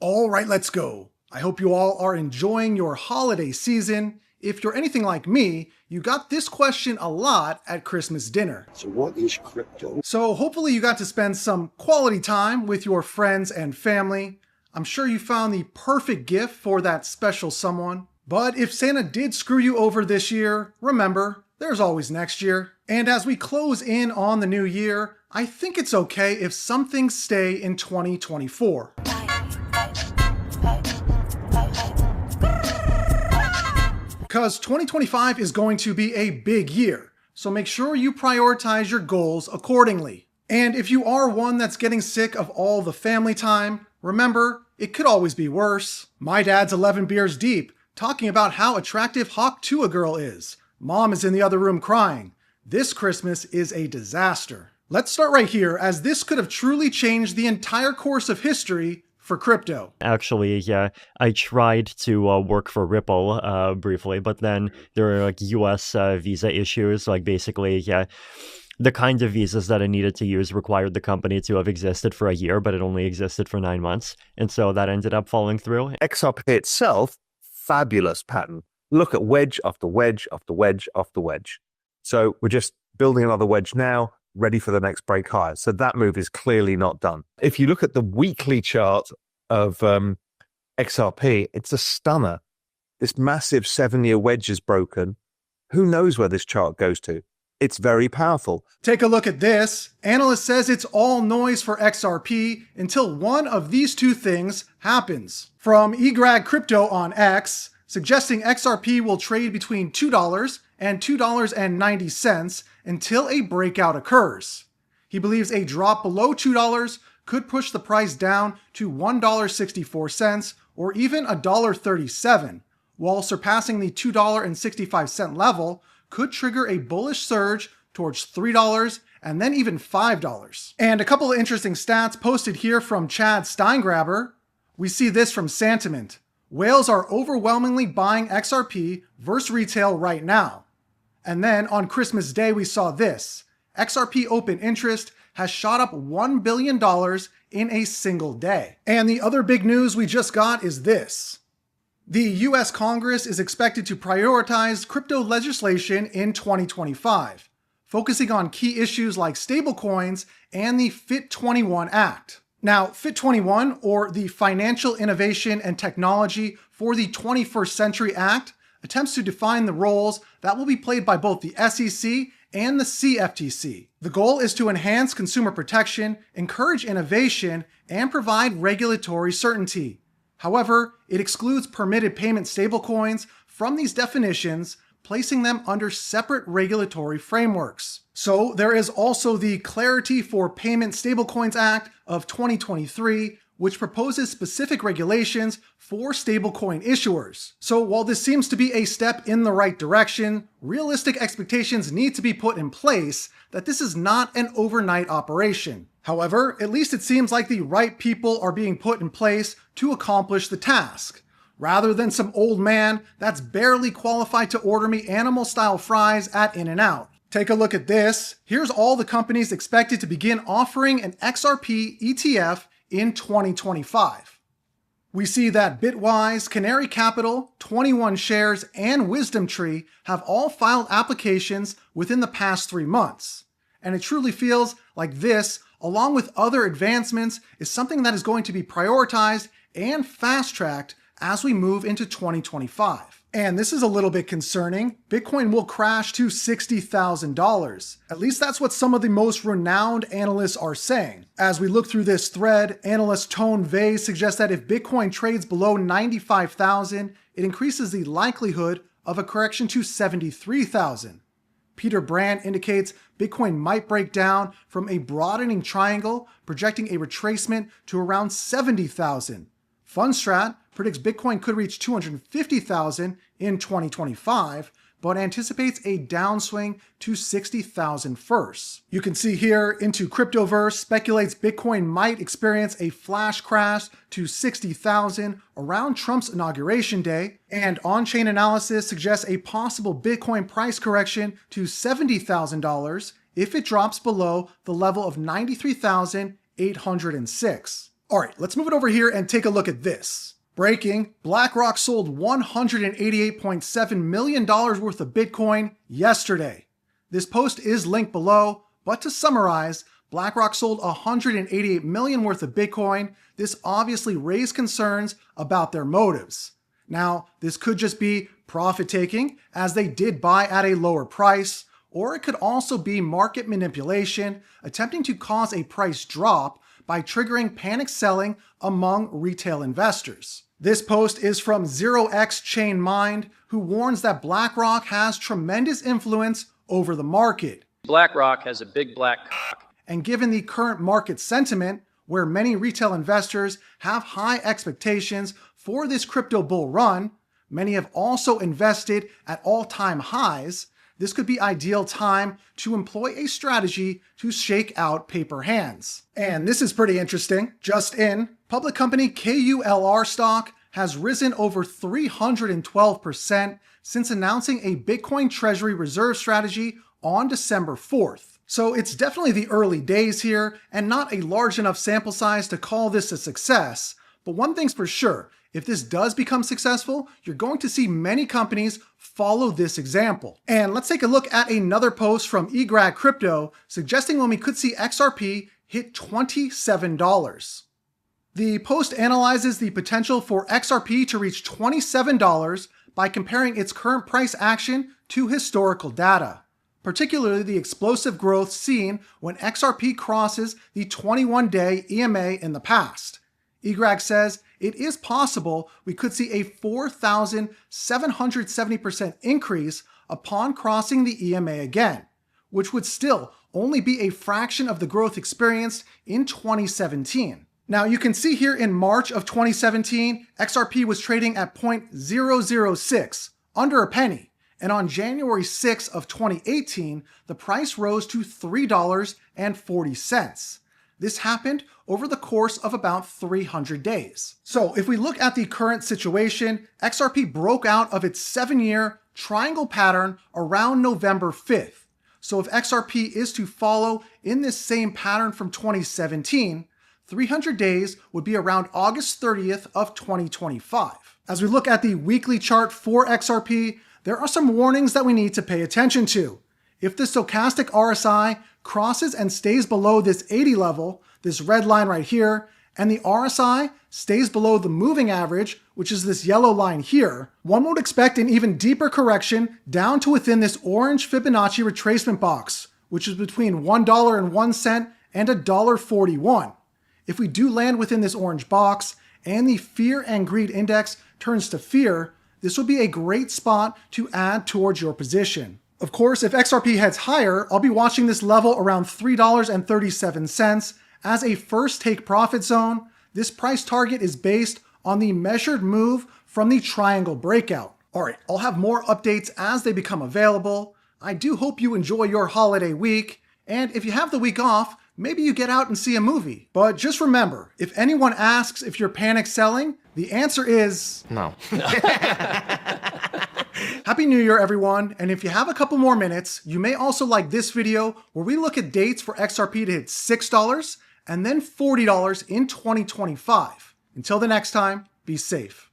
All right, let's go. I hope you all are enjoying your holiday season. If you're anything like me, you got this question a lot at Christmas dinner. So what is crypto? So hopefully you got to spend some quality time with your friends and family. I'm sure you found the perfect gift for that special someone. But if Santa did screw you over this year, remember, there's always next year. And as we close in on the new year, I think it's okay if some things stay in 2024. Because 2025 is going to be a big year, so make sure you prioritize your goals accordingly. And if you are one that's getting sick of all the family time, remember, it could always be worse. My dad's 11 beers deep, talking about how attractive Hawk Tuah girl is. Mom is in the other room crying. This Christmas is a disaster. Let's start right here, as this could have truly changed the entire course of history for crypto. Actually, yeah, I tried to work for Ripple briefly, but then there were like US visa issues. Like basically, yeah, the kind of visas that I needed to use required the company to have existed for a year, but it only existed for 9 months. And so that ended up falling through. XRP itself, fabulous pattern. Look at wedge after wedge after wedge after wedge. So we're just building another wedge now, ready for the next break higher. So that move is clearly not done. If you look at the weekly chart of XRP, it's a stunner. This massive 7-year wedge is broken. Who knows where this chart goes to? It's very powerful. Take a look at this. Analyst says it's all noise for XRP until one of these two things happens. From eGrag Crypto on X, suggesting XRP will trade between $2 and $2.90 until a breakout occurs. He believes a drop below $2 could push the price down to $1.64 or even $1.37, while surpassing the $2.65 level could trigger a bullish surge towards $3 and then even $5. And a couple of interesting stats posted here from Chad Steingraber. We see this from Santiment. Whales are overwhelmingly buying XRP versus retail right now. And then on Christmas Day, we saw this. XRP open interest has shot up $1 billion in a single day. And the other big news we just got is this. The US Congress is expected to prioritize crypto legislation in 2025, focusing on key issues like stablecoins and the FIT21 Act. Now, FIT21, or the Financial Innovation and Technology for the 21st Century Act, attempts to define the roles that will be played by both the SEC and the CFTC. The goal is to enhance consumer protection, encourage innovation, and provide regulatory certainty. However, it excludes permitted payment stablecoins from these definitions, placing them under separate regulatory frameworks. So there is also the Clarity for Payment Stablecoins Act of 2023, which proposes specific regulations for stablecoin issuers. So while this seems to be a step in the right direction, realistic expectations need to be put in place that this is not an overnight operation. However, at least it seems like the right people are being put in place to accomplish the task, rather than some old man that's barely qualified to order me animal-style fries at In-N-Out. Take a look at this. Here's all the companies expected to begin offering an XRP ETF in 2025. We see that Bitwise, Canary Capital, 21 Shares, and WisdomTree have all filed applications within the past 3 months. And it truly feels like this, along with other advancements, is something that is going to be prioritized and fast-tracked as we move into 2025. And this is a little bit concerning. Bitcoin will crash to $60,000. At least that's what some of the most renowned analysts are saying. As we look through this thread, analyst Tone Vey suggests that if Bitcoin trades below 95,000, it increases the likelihood of a correction to 73,000. Peter Brand indicates Bitcoin might break down from a broadening triangle, projecting a retracement to around 70,000. Fundstrat predicts Bitcoin could reach 250,000 in 2025, but anticipates a downswing to 60,000 first. You can see here Into Cryptoverse speculates Bitcoin might experience a flash crash to 60,000 around Trump's inauguration day, and On-Chain Analysis suggests a possible Bitcoin price correction to $70,000 if it drops below the level of 93,806. All right, let's move it over here and take a look at this. Breaking, BlackRock sold $188.7 million worth of Bitcoin yesterday. This post is linked below, but to summarize, BlackRock sold $188 million worth of Bitcoin. This obviously raised concerns about their motives. Now, this could just be profit taking, as they did buy at a lower price, or it could also be market manipulation, attempting to cause a price drop by triggering panic selling among retail investors. This post is from 0x Chain Mind, who warns that BlackRock has tremendous influence over the market. BlackRock has a big black cock. And given the current market sentiment, where many retail investors have high expectations for this crypto bull run, many have also invested at all-time highs, this could be ideal time to employ a strategy to shake out paper hands. And this is pretty interesting. Just in, public company KULR stock has risen over 312% since announcing a Bitcoin Treasury Reserve strategy on December 4th. So it's definitely the early days here and not a large enough sample size to call this a success. But one thing's for sure, if this does become successful, you're going to see many companies follow this example. And let's take a look at another post from eGrad Crypto suggesting when we could see XRP hit $27. The post analyzes the potential for XRP to reach $27 by comparing its current price action to historical data, particularly the explosive growth seen when XRP crosses the 21-day EMA in the past. eGrad says it is possible we could see a 4,770% increase upon crossing the EMA again, which would still only be a fraction of the growth experienced in 2017. Now you can see here in March of 2017, XRP was trading at 0.006, under a penny, and on January 6 of 2018, the price rose to $3.40. This happened over the course of about 300 days. So if we look at the current situation, XRP broke out of its 7-year triangle pattern around November 5th. So if XRP is to follow in this same pattern from 2017, 300 days would be around August 30th of 2025. As we look at the weekly chart for XRP, there are some warnings that we need to pay attention to. If the stochastic RSI crosses and stays below this 80 level, this red line right here, and the RSI stays below the moving average, which is this yellow line here, one would expect an even deeper correction down to within this orange Fibonacci retracement box, which is between $1.01 and $1.41. If we do land within this orange box and the fear and greed index turns to fear, this would be a great spot to add towards your position. Of course, if XRP heads higher, I'll be watching this level around $3.37 as a first take profit zone. This price target is based on the measured move from the triangle breakout. All right, I'll have more updates as they become available. I do hope you enjoy your holiday week, and if you have the week off, maybe you get out and see a movie. But just remember, if anyone asks if you're panic selling, the answer is no. Happy New Year, everyone. And if you have a couple more minutes, you may also like this video where we look at dates for XRP to hit $6 and then $40 in 2025. Until the next time, be safe.